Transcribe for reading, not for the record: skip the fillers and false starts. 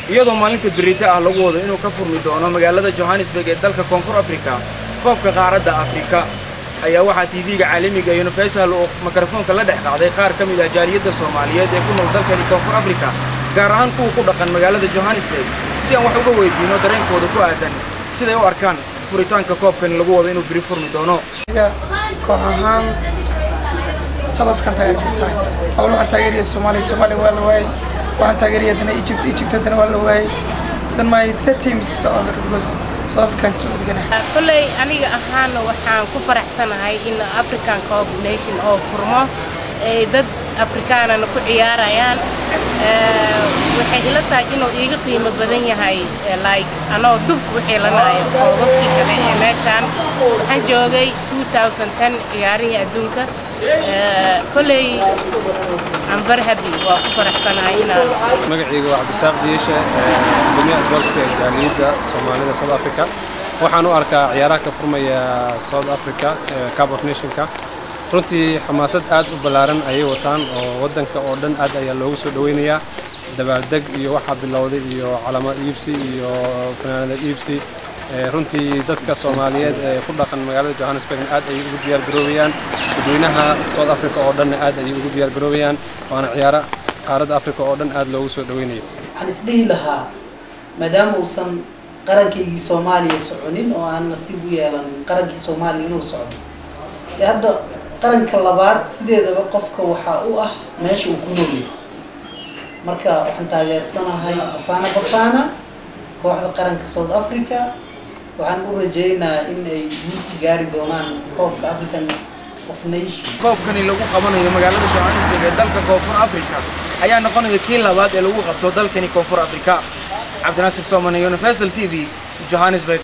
iyadoo maalinta berita ah lagu wado inuu ka furmi doono magaalada Johannesburg ee dalka Koonfur Afrika koobka qaaradda Afrika ayaa waxaa TV-ga caalamiga Universal oo mikrofoonka la dhex qaaday qaar ka mid ah jaaliyadda Soomaaliyeed ee ku nool dalka Koonfur Afrika gaar ahaan kuwa ku dhaqan magaalada Johannesburg si aan wax uga weydiino dareenkooda ku aadan siday u arkaan furitaanka koobkan lagu wado inuu beri furmi doono kooxahan South African taageerista oo waxaan taageeriyo Soomaaliya waa la waayay waxaan taageeriyo Egypt waa la waayay then my third teams because South African kulay aniga ahaan waxaan ku faraxsanahay in African Cup Nation oo furmo dad Afrikaanana ku ciyaarayaan waxay ila tahay inuu iiga qiimo badan yahay like anoo dub wixii lanayo koobabkii kale ee meeshaan waxaan joogay 2010 ciyaarihii adduunka kulay I'm very happy waa ku faraxsanahay inaan magacayga waa Cabdisaaq Diishe gudoomiyaha isboortiga ee jaaliyadda Soomaalida South Africa waxaan u arkaa ciyaaraha ka furmaya South Africa Cup of Nations runtii xamaasad aad u balaaran ayay wataan oo wadanka oo dhan aad ayaa loogu soo dhaweynayaa dabaaldeg iyo waxa bilowday iyo calaamad iibsi iyo fanaanada iibsi runtii dadka Soomaaliyeed ee ku dhaqan magaalada Johannesburg aad ay ugu diyaar garoobiyaan dadweynaha South Africa oo dhan aad ay ugu diyaar garoobiyaan waana ciyaara qaaradda Afrika oo dhan aad loogu soo dhaweynayo waxaan isdhihi lahaa maadaama uusan qarankii Soomaaliya soconin oo aan nasiib u yeelan qarankii Soomaaliya inuu socdo hadda qaranka labaad sideedaba qofka waxa uu ah meesha uu ku nool yahay marka waxaan taageersanahay Bafana kooxda qaranka South Africa waxaan u rajaynayaa in ay gaari doonaan koobka African of Nations koobkani lagu qabanayo magaalada Johannesburg ee dalka Koonfur Afrika ayaa noqonaya kii labaad ee lagu qabto dalkani Koonfur Afrika Cabdinaasir Soomane Universal TV Johannesburg